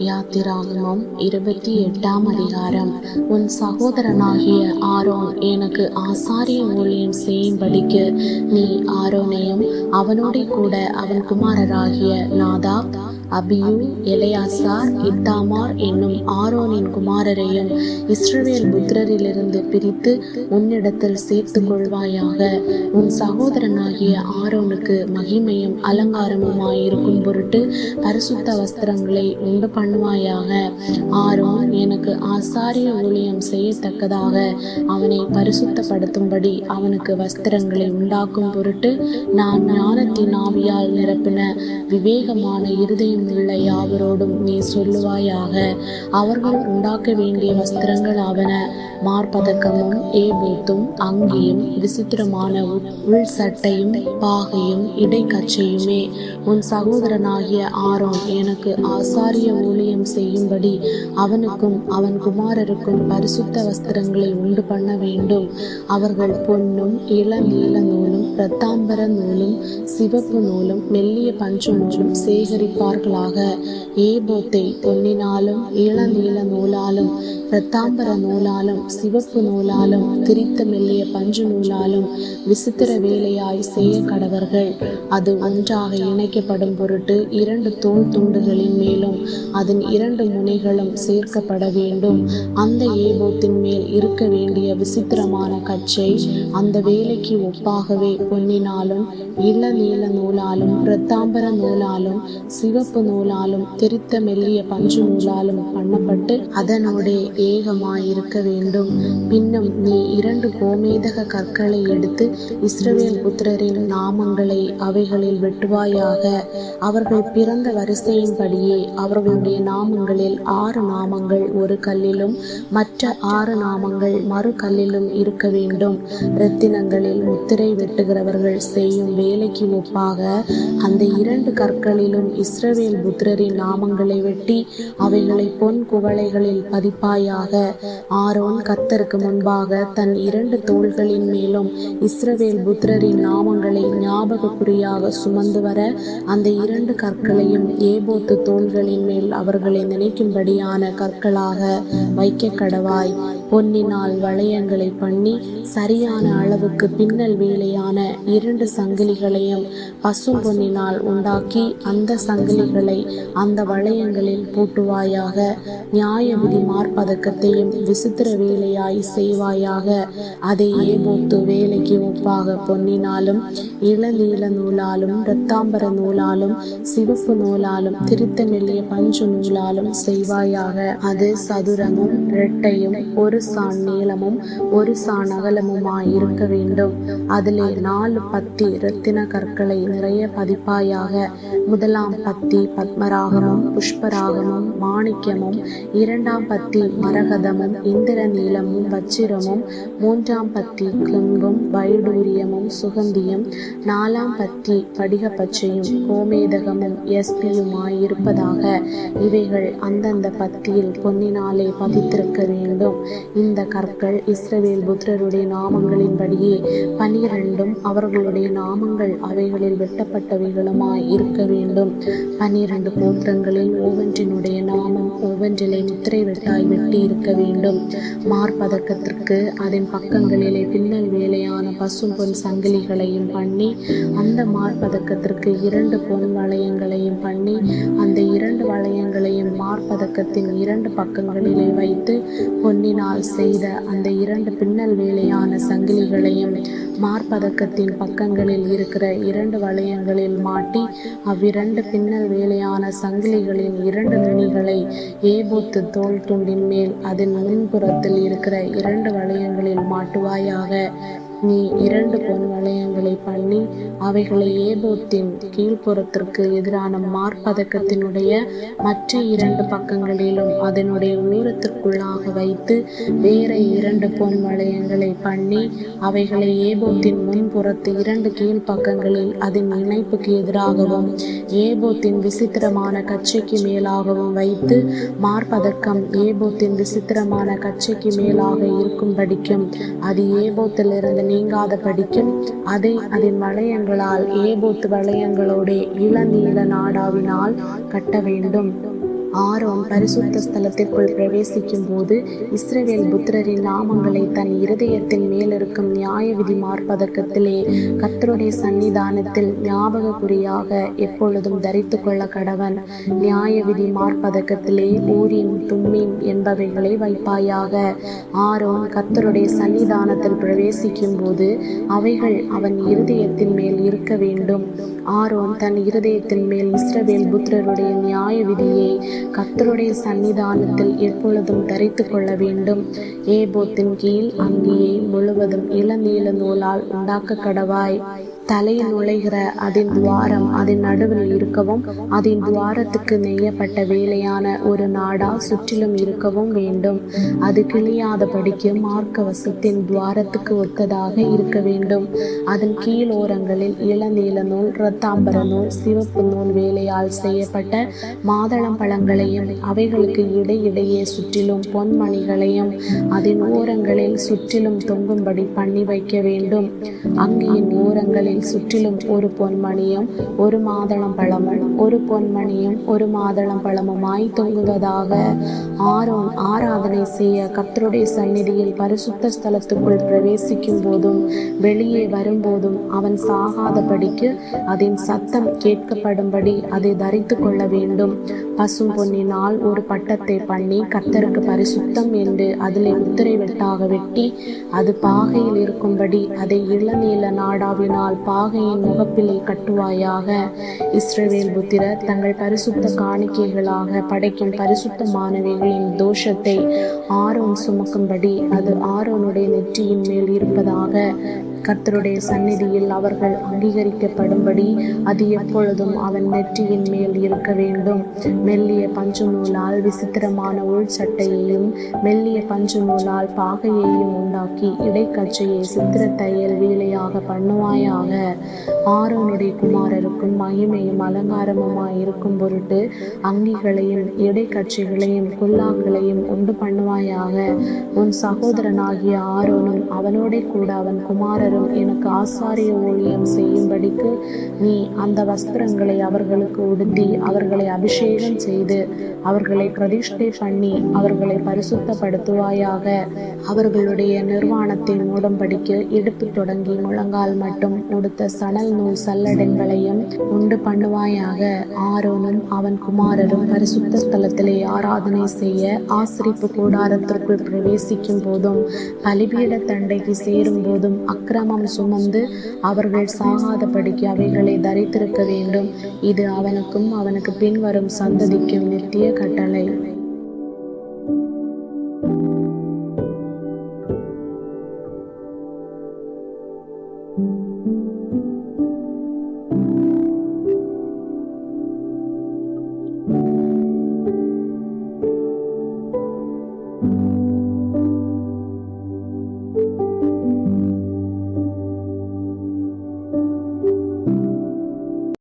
யாத்திராகமம் 28ஆம் அதிகாரம். உன் சகோதரனாகிய ஆரோன் எனக்கு ஆசாரிய ஊழியம் செய்யும்படிக்கு நீ ஆரோனையும் அவனோட கூட அவன் குமாரராகிய நாதாப், அபியூ, எலெயாசார், இத்தாமார் என்னும் ஆரோனின் குமாரரையும் இஸ்ரவேல் புத்திரரிலிருந்து பிரித்து உன்னிடத்தில் சேர்த்து கொள்வாயாக. உன் சகோதரனாகிய ஆரோனுக்கு மகிமையும் அலங்காரமுமாயிருக்கும் பொருட்டு பரிசுத்த வஸ்திரங்களை உண்டு பண்ணுவாயாக. ஆரோன் எனக்கு ஆசாரிய ஊழியம் செய்யத்தக்கதாக அவனை பரிசுத்தப்படுத்தும்படி அவனுக்கு வஸ்திரங்களை உண்டாக்கும் பொருட்டு நான் ஞானத்தின் ஆவியால் நிரப்பின விவேகமான இருதயம் உள்ள யாவரோடும் நீ சொல்லுவாயாக. அவர்கள் உண்டாக்க வேண்டிய வஸ்திரங்கள் ஆவன: மார்பதக்கமும், ஏபோத்தும், அங்கியும், விசித்திரமான உள் சட்டையும், பாகையும், இடைக்கச்சையுமே. உன் சகோதரனாகிய ஆரோன் எனக்கு ஆசாரிய ஊழியம் செய்யும்படி அவனுக்கும் அவன் குமாரருக்கும் பரிசுத்த வஸ்திரங்களை உண்டு பண்ண வேண்டும். அவர்கள் பொன்னும் இளநீல நூலும் இரத்தாம்பர நூலும் சிவப்பு நூலும் மெல்லிய பஞ்சு நூலும் சேகரிப்பார்களாக. ஏபோத்தை பொன்னினாலும் இளநீல நூலாலும் இரத்தாம்பர நூலாலும் சிவப்பு நூலாலும் திரித்த மெல்லிய பஞ்சு நூலாலும் விசித்திர வேலையாய் செய்ய கடவர்கள். அது ஒன்றாக இணைக்கப்படும் பொருட்டு 2 தோல் துண்டுகளின் மேலும் அதன் 2 முனைகளும் சேர்க்கப்பட வேண்டும். அந்த ஏபோத்தின் மேல் இருக்க வேண்டிய விசித்திரமான கச்சை அந்த வேலைக்கு ஒப்பாகவே பொன்னினாலும் இளநீல நூலாலும் இரத்தாம்பர நூலாலும் சிவப்பு நூலாலும் திரித்த மெல்லிய பஞ்சு நூலாலும் பண்ணப்பட்டு அதனோடே ஏகமாயிருக்க வேண்டும். பின்னும் நீ 2 கோமேதக கற்களை எடுத்து இஸ்ரவேல் புத்திரரின் நாமங்களை அவைகளில் வெட்டுவாயாக. அவர்கள் பிறந்த வரிசையின்படியே அவர்களுடைய நாமங்களில் 6 நாமங்கள் ஒரு கல்லிலும் மற்ற 6 நாமங்கள் மறு கல்லிலும் இருக்க வேண்டும். இரத்தினங்களில் முத்திரை வெட்டுகிறவர்கள் செய்யும் வேலைக்கு ஒப்பாக அந்த 2 கற்களிலும் இஸ்ரவேல் புத்திரரின் நாமங்களை வெட்டி அவைகளை பொன் குவளைகளில் பதிப்பாயாக. ஆரோன் கர்த்தருக்கு முன்பாக தன் 2 தோள்களின் மேலும் இஸ்ரவேல் புத்திரரின் நாமங்களை ஞாபக குறியாக சுமந்து வர அந்த 2 கற்களையும் ஏபோத்து தோள்களின் மேல் அவர்களை நினைக்கும்படியான கற்களாக வைக்க கடவாய். பொன்னினால் வளையங்களை பண்ணி சரியான அளவுக்கு பின்னல் வேலையான 2 சங்கிலிகளையும் பசும் பொன்னினால் உண்டாக்கி அந்த சங்கிலிகளை அந்த வளையங்களில் பூட்டுவாயாக. நியாய விதி மார்பதக்கத்தையும் விசித்திர வேலையாய் செய்வாயாக. அதை ஏபோத்து வேலைக்கு ஒப்பாக பொன்னினாலும் இளநீல நூலாலும் இரத்தாம்பர நூலாலும் சிவப்பு நூலாலும் திரித்த மெல்லிய பஞ்சு நூலாலும் செய்வாயாக. அது சதுரமும் இரட்டையும் 1 சாண் நீளமும் 1 சாண் அகலமுமாய் இருக்க வேண்டும். அதிலே 4 பத்தி இரத்தின கற்களை நிறைய பதிப்பாயாக. முதலாம் பத்தி பத்மராகமும் புஷ்பராகமும் மாணிக்கமும், 2ஆம் பத்தி மரகதமும் இந்திர நீலமும் வச்சிரமும், 3ஆம் பத்தி கிளம்பும் வைடூரியமும் சுகந்தியும், 4ஆம் பத்தி படிக பச்சையும் கோமேதகமும் எஸ்பியுமாய் இருப்பதாக. இவைகள் அந்தந்த பத்தியில் பொன்னினாலே பதித்திருக்க வேண்டும். இந்த கற்கள் இஸ்ரவேல் புத்திரருடைய நாமங்களின்படியே 12 அவர்களுடைய நாமங்கள் அவைகளில் வெட்டப்பட்டவைகளுமாய் இருக்க வேண்டும். 12 கோத்திரங்களில் ஒவ்வொன்றினுடைய நாமம் ஒவ்வொன்றிலே முத்திரை வெட்டாய் வெட்டி இருக்க வேண்டும். மார்பதக்கத்திற்கு அதன் பக்கங்களிலே பின்னல் வேலையான பசும் பொன் சங்கிலிகளையும் பண்ணி அந்த மார்பதக்கத்திற்கு 2 பொன் வளையங்களையும் பண்ணி அந்த 2 வளையங்களையும் மார்பதக்கத்தின் 2 பக்கங்களிலே வைத்து பொன்னினால் செய்த அந்த 2 பின்னல் வேலையான சங்கிலிகளையும் மார்பதக்கத்தின் பக்கங்களில் இருக்கிற 2 வளையங்களில் மாட்டி அவ்விரண்டு பின்னல் வேலையான சங்கிலிகளின் 2 நுனிகளை ஏபோத்து தோல் துண்டின் மேல் அதன் முன்புறத்தில் இருக்கிற 2 வளையங்களில் மாட்டுவாயாக. நீ 2 பொன் வளையங்களை பண்ணி அவைகளை ஏபோத்தின் கீழ்ப்புறத்திற்கு எதிரான மார்பதக்கத்தினுடைய மற்ற 2 பக்கங்களிலும் அதனுடைய ஊரத்திற்குள்ளாக வைத்து வேற 2 பொன் வளையங்களை பண்ணி அவைகளை ஏபோத்தின் முன்புறத்து 2 கீழ்ப்பக்கங்களில் அதன் இணைப்புக்கு எதிராகவும் ஏபோத்தின் விசித்திரமான கச்சைக்கு மேலாகவும் வைத்து மார்பதக்கம் ஏபோத்தின் விசித்திரமான கச்சைக்கு மேலாக இருக்கும்படிக்கும் அது ஏபோத்தில் இருந்த நீங்காத படிக்கும் அதை அதன் வளையங்களால் ஏபோத்து வளையங்களோட இளநீல நாடாவினால் கட்ட வேண்டும். ஆரோன் பரிசுத்த ஸ்தலத்திற்குள் பிரவேசிக்கும் போது இஸ்ரவேல் புத்திரரின் நாமங்களை தன் இருதயத்தின் மேலிருக்கும் நியாய விதி மார்பதக்கத்திலே கர்த்தருடைய சன்னிதானத்தில் ஞாபக குறியாக எப்பொழுதும் தரித்து கொள்ள கடவன். நியாய விதி மார்பதக்கத்திலே ஊரீம் தும்மீம் என்பவைகளை வைப்பாயாக. ஆரோன் கர்த்தருடைய சன்னிதானத்தில் பிரவேசிக்கும் போது அவைகள் அவன் இருதயத்தின் மேல் இருக்க வேண்டும். ஆரோன் தன் இருதயத்தின் மேல் இஸ்ரவேல் புத்திரருடைய நியாய விதியை கர்த்தருடைய சன்னிதானத்தில் எப்பொழுதும் தரித்து கொள்ள வேண்டும். ஏபோத்தின் கீழ் அங்கியை முழுவதும் இளநீல நூலால் உண்டாக்க கடவாய். தலையில் நுழைகிற அதன் துவாரம் அதன் நடுவில் இருக்கவும் அதன் துவாரத்துக்கு நெய்யப்பட்ட வேலையான ஒரு நாடா சுற்றிலும் இருக்கவும் வேண்டும். அது கிழியாதபடிக்கு மார்க்கவசத்தின் துவாரத்துக்கு ஒத்ததாக இருக்க வேண்டும். அதன் கீழோரங்களில் இளநீல நூல், இரத்தாம்பர நூல், சிவப்பு நூல் வேலையால் செய்யப்பட்ட மாதளம் பழங்களையும் அவைகளுக்கு இடையிடையே சுற்றிலும் பொன்மணிகளையும் அதன் ஓரங்களில் சுற்றிலும் தொங்கும்படி பண்ணி வைக்க வேண்டும். அங்கியின் ஓரங்களில் சுற்றிலும் ஒரு பொன்மணியும் ஒரு மாதளம் பழமும் ஒரு பொன்மணியும் ஒரு மாதளம் பழமுமாய் தொங்குவதாக. ஆரோன் ஆராதனை செய்ய கர்த்தருடைய சந்நிதியில் பரிசுத்த ஸ்தலத்துக்குள் பிரவேசிக்கும் போதும் வெளியே வரும்போதும் அவன் சாகாதபடிக்கு அதன் சத்தம் கேட்கப்படும்படி அதை தரித்து கொள்ள வேண்டும். பசும் பொன்னினால் ஒரு பட்டத்தை பண்ணி கர்த்தருக்கு பரிசுத்தம் என்று அதிலே முத்திரை வெட்டாக வெட்டி அது பாகையில் இருக்கும்படி அதை இளநீல நாடாவினால் பாகையின் முகப்பிலே கட்டுவாயாக. இஸ்ரவேல் புத்திரர் தங்கள் பரிசுத்த காணிக்கைகளாக படைக்கும் பரிசுத்தமானவைகளின் தோஷத்தை ஆரோன் சுமக்கும்படி அது ஆரோனுடைய நெற்றியின் மேல் இருப்பதாக. கர்த்தருடைய சந்நிதியில் அவர்கள் அங்கீகரிக்கப்படும்படி அது எப்பொழுதும் அவன் நெற்றியின் மேல் இருக்க வேண்டும். மெல்லிய பஞ்சு நூலால் விசித்திரமான உள் சட்டையையும் மெல்லிய பஞ்சு நூலால் பாகையையும் உண்டாக்கி இடைக்கச்சையை சித்திர தையல் வேலையாக பண்ணுவாயாக. ஆரோனுடைய குமாரருக்கும் மகிமையும் அலங்காரமுமாய் இருக்கும் பொருட்டு அங்கிகளையும் இடைக்கச்சைகளையும் குல்லாக்களையும் உண்டு பண்ணுவாயாக. உன் சகோதரனாகிய ஆரோனும் அவனோட கூட அவன் குமாரரும் எனக்கு ஆசாரிய ஊழியம் செய்யும்படிக்கு நீ அந்த வஸ்திரங்களை அவர்களுக்கு உடுத்தி அவர்களை அபிஷேகம் செய்து அவர்களை பிரதிஷ்டை பண்ணி அவர்களை பரிசுத்தப்படுத்துவாயாக. அவர்களுடைய நிர்வாணத்தை மூடும்படிக்கு இடுப்பு தொடங்கி முழங்கால் மட்டும் உடுத்த சணல் நூல் சல்லடைகளையும் உண்டு பண்ணுவாயாக. ஆரோனும் அவன் குமாரரும் பரிசுத்த ஸ்தலத்திலே ஆராதனை செய்ய ஆசரிப்பு கூடாரத்திற்குள் பிரவேசிக்கும் போதும் பலிபீட தண்டைக்கு சேரும் போதும் அக்கிரமம் சுமந்து அவர்கள் சாகாதபடிக்கு அவைகளை தரித்திருக்க வேண்டும். இது அவனுக்கும் அவனுக்கு பின்வரும் சந்ததிக்கும் நித்திய கட்டளை.